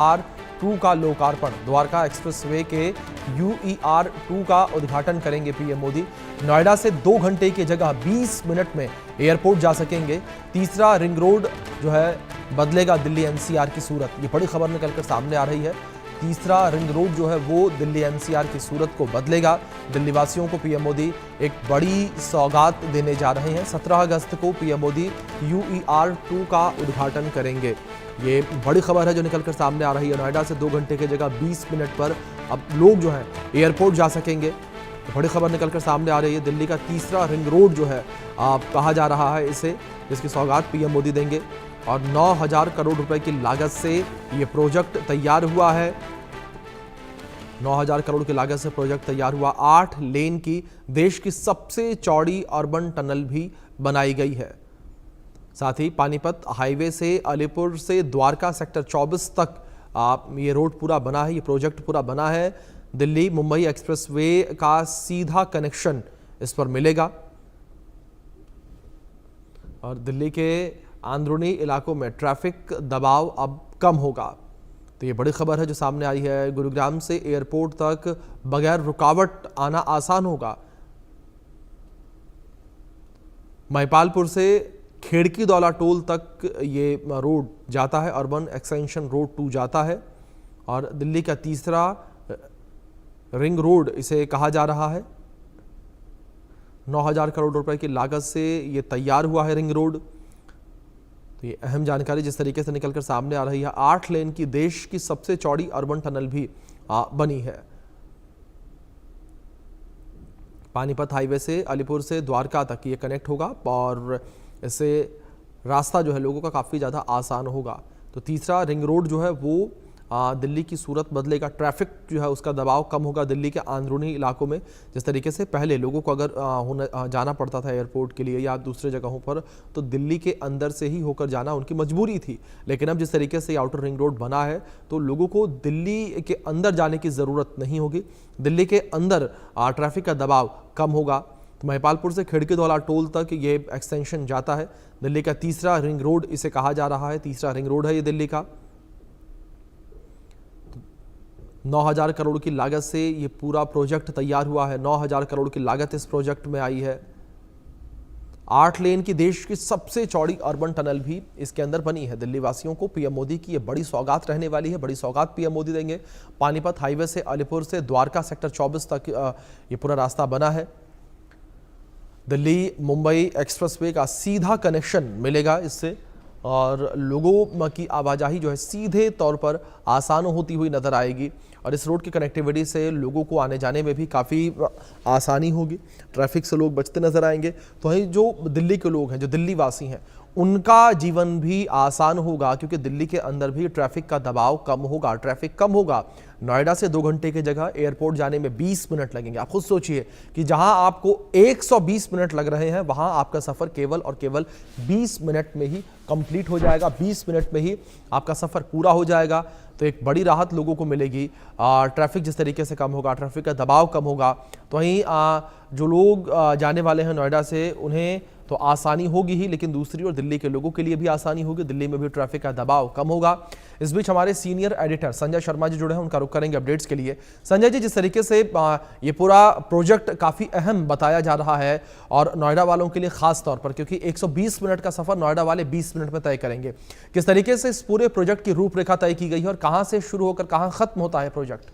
UER-2 का लोकार्पण। Dwarka expressway के UER-2 का उद्घाटन करेंगे पीएम मोदी। नोएडा से 2 घंटे की जगह 20 मिनट में एयरपोर्ट जा सकेंगे। तीसरा रिंग रोड जो है बदलेगा दिल्ली एनसीआर की सूरत। ये बड़ी खबर निकलकर सामने आ रही है। तीसरा रिंग रोड जो है वो दिल्ली एनसीआर की सूरत को बदलेगा। दिल्ली वासियों को पीएम मोदी एक बड़ी सौगात देने जा रहे हैं। 17 अगस्त को पीएम मोदी UER-2 का उद्घाटन करेंगे। ये बड़ी खबर है जो निकलकर सामने आ रही है। नोएडा से 2 घंटे की जगह 20 मिनट पर अब लोग जो है एयरपोर्ट जा सकेंगे। बड़ी खबर निकलकर सामने आ रही है। दिल्ली का तीसरा रिंग रोड जो है कहा जा रहा है इसे, जिसकी सौगात पीएम मोदी देंगे। और 9,000 करोड़ रुपए की लागत से ये प्रोजेक्ट तैयार हुआ है। 9,000 करोड़ की लागत से प्रोजेक्ट तैयार हुआ। 8 लेन की देश की सबसे चौड़ी अर्बन टनल भी बनाई गई है। साथ ही पानीपत हाईवे से अलीपुर से द्वारका सेक्टर 24 तक ये रोड पूरा बना है, ये प्रोजेक्ट पूरा बना है। दिल्ली मुंबई एक्सप्रेसवे का सीधा कनेक्शन इस पर मिलेगा और दिल्ली के अंदरूनी इलाकों में ट्रैफिक दबाव अब कम होगा। तो ये बड़ी खबर है जो सामने आई है। गुरुग्राम से एयरपोर्ट तक बगैर रुकावट आना आसान होगा। महिपालपुर से खेड़की-दौला टोल तक ये रोड जाता है। अर्बन एक्सटेंशन रोड 2 जाता है और दिल्ली का तीसरा रिंग रोड इसे कहा जा रहा है। 9,000 करोड़ रुपए की लागत से ये तैयार हुआ है रिंग रोड। तो ये अहम जानकारी जिस तरीके से निकलकर सामने आ रही है। 8 लेन की देश की सबसे चौड़ी अर्बन टनल भी बनी है। पानीपत हाईवे से अलीपुर से द्वारका तक ये कनेक्ट होगा और इससे रास्ता जो है लोगों का काफ़ी ज़्यादा आसान होगा। तो तीसरा रिंग रोड जो है वो दिल्ली की सूरत बदलेगा। ट्रैफिक जो है उसका दबाव कम होगा दिल्ली के अंदरूनी इलाकों में। जिस तरीके से पहले लोगों को अगर जाना पड़ता था एयरपोर्ट के लिए या दूसरे जगहों पर, तो दिल्ली के अंदर से ही होकर जाना उनकी मजबूरी थी। लेकिन अब जिस तरीके से आउटर रिंग रोड बना है तो लोगों को दिल्ली के अंदर जाने की ज़रूरत नहीं होगी। दिल्ली के अंदर ट्रैफिक का दबाव कम होगा। तो महिपालपुर से खिड़की-दौला टोल तक ये एक्सटेंशन जाता है। दिल्ली का तीसरा रिंग रोड इसे कहा जा रहा है। तीसरा रिंग रोड है ये दिल्ली का। 9,000 करोड़ की लागत से ये पूरा प्रोजेक्ट तैयार हुआ है। 9,000 करोड़ की लागत इस प्रोजेक्ट में आई है। 8 लेन की देश की सबसे चौड़ी अर्बन टनल भी इसके अंदर बनी है। दिल्ली वासियों को पीएम मोदी की ये बड़ी सौगात रहने वाली है। बड़ी सौगात पीएम मोदी देंगे। पानीपत हाईवे से अलीपुर से द्वारका सेक्टर 24 तक ये पूरा रास्ता बना है। दिल्ली मुंबई एक्सप्रेसवे का सीधा कनेक्शन मिलेगा इससे और लोगों की आवाजाही जो है सीधे तौर पर आसान होती हुई नजर आएगी। और इस रोड की कनेक्टिविटी से लोगों को आने जाने में भी काफ़ी आसानी होगी। ट्रैफिक से लोग बचते नजर आएंगे। तो वहीं जो दिल्ली के लोग हैं, जो दिल्ली वासी हैं, उनका जीवन भी आसान होगा क्योंकि दिल्ली के अंदर भी ट्रैफिक का दबाव कम होगा, ट्रैफिक कम होगा। नोएडा से 2 घंटे की जगह एयरपोर्ट जाने में 20 मिनट लगेंगे। आप खुद सोचिए कि जहां आपको 120 मिनट लग रहे हैं वहां आपका सफर केवल और केवल 20 मिनट में ही कंप्लीट हो जाएगा। 20 मिनट में ही आपका सफर पूरा हो जाएगा। तो एक बड़ी राहत लोगों को मिलेगी। ट्रैफिक जिस तरीके से कम होगा, ट्रैफिक का दबाव कम होगा, तो वहीं जो लोग जाने वाले हैं नोएडा से उन्हें तो आसानी होगी ही, लेकिन दूसरी ओर दिल्ली के लोगों के लिए भी आसानी होगी। दिल्ली में भी ट्रैफिक का दबाव कम होगा। इस बीच हमारे सीनियर एडिटर संजय शर्मा जी जुड़े हैं, उनका रुख करेंगे अपडेट्स के लिए। संजय जी, जिस तरीके से ये पूरा प्रोजेक्ट काफ़ी अहम बताया जा रहा है और नोएडा वालों के लिए खास तौर पर, क्योंकि 120 मिनट का सफर नोएडा वाले 20 मिनट में तय करेंगे, किस तरीके से इस पूरे प्रोजेक्ट की रूपरेखा तय की गई है और कहाँ से शुरू होकर कहाँ खत्म होता है प्रोजेक्ट?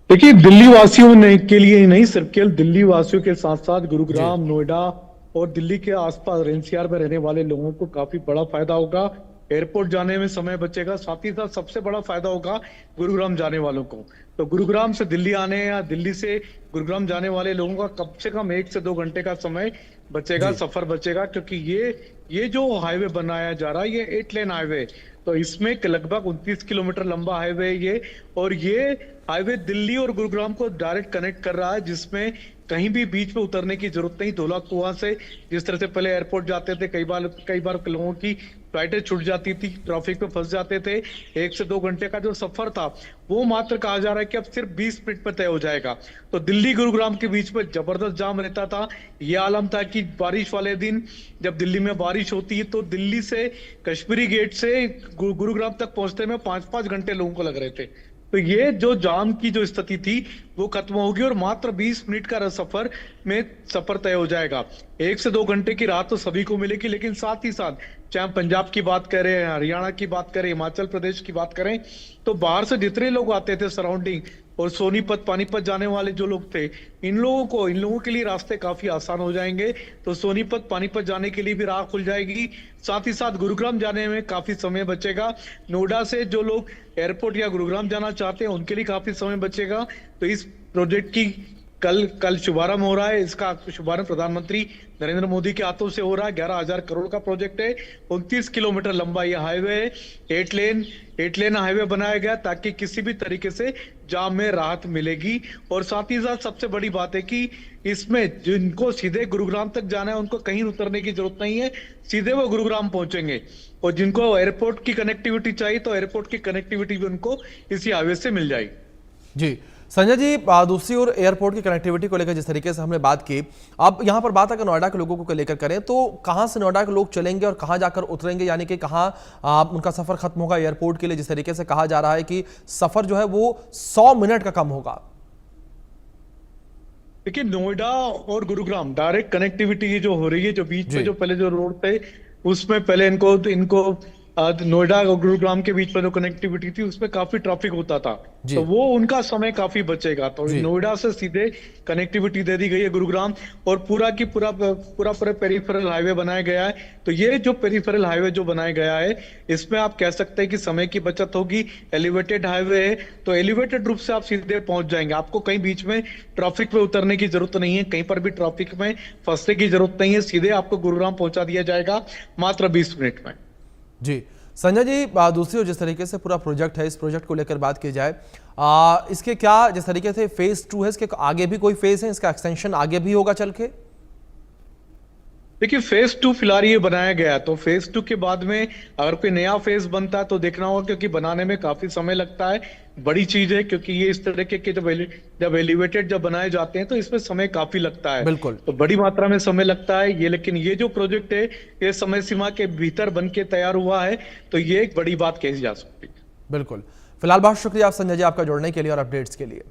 देखिए, दिल्ली वासियों ने के लिए ही नहीं, सिर्फ केवल दिल्ली वासियों के साथ साथ गुरुग्राम, नोएडा और दिल्ली के आसपास एनसीआर में रहने वाले लोगों को काफी बड़ा फायदा होगा। एयरपोर्ट जाने में समय बचेगा। साथ ही साथ सबसे बड़ा फायदा होगा गुरुग्राम जाने वालों को। तो गुरुग्राम से दिल्ली आने या दिल्ली से गुरुग्राम जाने वाले लोगों का कम से कम 1 से 2 घंटे का समय बचेगा, सफर बचेगा। क्योंकि ये जो हाईवे बनाया जा रहा है ये 8 लेन हाईवे, तो इसमें लगभग 29 किलोमीटर लंबा हाईवे ये, और ये हाईवे दिल्ली और गुरुग्राम को डायरेक्ट कनेक्ट कर रहा है, जिसमें कहीं भी बीच में उतरने की जरूरत नहीं। धौला कुआं से जिस तरह से पहले एयरपोर्ट जाते थे, कई बार लोगों की फ्लाइटें छूट जाती थी, ट्रैफिक में फंस जाते थे। 1 से 2 घंटे का जो सफर था वो मात्र कहा जा रहा है कि अब सिर्फ 20 मिनट में तय हो जाएगा। तो दिल्ली गुरुग्राम के बीच में जबरदस्त जाम रहता था। ये आलम था कि बारिश वाले दिन जब दिल्ली में बारिश होती है तो दिल्ली से कश्मीरी गेट से गुरुग्राम तक पहुंचते में 5-5 घंटे लोगों को लग रहे थे। तो ये जो जाम की जो स्थिति थी वो खत्म होगी और मात्र 20 मिनट का सफर तय हो जाएगा। 1 से 2 घंटे की राहत तो सभी को मिलेगी, लेकिन साथ ही साथ चाहे पंजाब की बात करें, हरियाणा की बात करें, हिमाचल प्रदेश की बात करें, तो बाहर से जितने लोग आते थे सराउंडिंग और सोनीपत पानीपत जाने वाले जो लोग थे, इन लोगों के लिए रास्ते काफी आसान हो जाएंगे। तो सोनीपत पानीपत जाने के लिए भी राह खुल जाएगी। साथ ही साथ गुरुग्राम जाने में काफी समय बचेगा। नोएडा से जो लोग एयरपोर्ट या गुरुग्राम जाना चाहते हैं उनके लिए काफी समय बचेगा। तो इस प्रोजेक्ट की कल शुभारंभ हो रहा है। इसका शुभारंभ प्रधानमंत्री नरेंद्र मोदी के हाथों से हो रहा है। 11,000 करोड़ का प्रोजेक्ट है। 29 किलोमीटर लंबा यह हाईवे है। 8 लेन हाईवे बनाया गया ताकि किसी भी तरीके से जाम में राहत मिलेगी। और साथ ही साथ सबसे बड़ी बात है कि इसमें जिनको सीधे गुरुग्राम तक जाना है उनको कहीं उतरने की जरूरत नहीं है, सीधे वो गुरुग्राम पहुंचेंगे। और जिनको एयरपोर्ट की कनेक्टिविटी चाहिए तो एयरपोर्ट की कनेक्टिविटी भी उनको इसी हाईवे से मिल जाएगी। जी संजय जी, दूसरी ओर एयरपोर्ट की कनेक्टिविटी को लेकर जिस तरीके से हमने बात की, अब यहां पर बात अगर नोएडा के लोगों को लेकर करें तो कहां से नोएडा के लोग चलेंगे और कहां जाकर उतरेंगे, यानी कि कहां उनका सफर खत्म होगा एयरपोर्ट के लिए? जिस तरीके से कहा जा रहा है कि सफर जो है वो 100 मिनट का कम होगा। देखिए, नोएडा और गुरुग्राम डायरेक्ट कनेक्टिविटी जो हो रही है, जो बीच में जो पहले जो रोड थे उसमें पहले इनको नोएडा और गुरुग्राम के बीच में जो कनेक्टिविटी थी उसमें काफी ट्रैफिक होता था, तो वो उनका समय काफी बचेगा। तो नोएडा से सीधे कनेक्टिविटी दे दी गई है गुरुग्राम, और पूरा पेरिफेरल हाईवे बनाया गया है। तो ये जो पेरिफेरल हाईवे जो बनाया गया है इसमें आप कह सकते हैं कि समय की बचत होगी। एलिवेटेड हाईवे है तो एलिवेटेड रूप से आप सीधे पहुंच जाएंगे। आपको कहीं बीच में ट्रैफिक में उतरने की जरूरत नहीं है, कहीं पर भी ट्रैफिक में फंसने की जरूरत नहीं है। सीधे आपको गुरुग्राम पहुंचा दिया जाएगा मात्र 20 मिनट में। जी संजय जी, दूसरी ओर जिस तरीके से पूरा प्रोजेक्ट है, इस प्रोजेक्ट को लेकर बात की जाए, इसके क्या जिस तरीके से फेज 2 है, इसके आगे भी कोई फेज है, इसका एक्सटेंशन आगे भी होगा चल के? देखिए, फेज 2 फिलहाल ये बनाया गया है, तो फेज 2 के बाद में अगर कोई नया फेज बनता है तो देखना होगा, क्योंकि बनाने में काफी समय लगता है। बड़ी चीज है क्योंकि ये इस तरह के जब एलिवेटेड जब बनाए जाते हैं तो इसमें समय काफी लगता है। बिल्कुल, तो बड़ी मात्रा में समय लगता है ये, लेकिन ये जो प्रोजेक्ट है ये समय सीमा के भीतर बन के तैयार हुआ है, तो ये एक बड़ी बात कही जा सकती है। बिल्कुल। फिलहाल बहुत शुक्रिया आप संजय जी, आपका जुड़ने के लिए और अपडेट्स के लिए।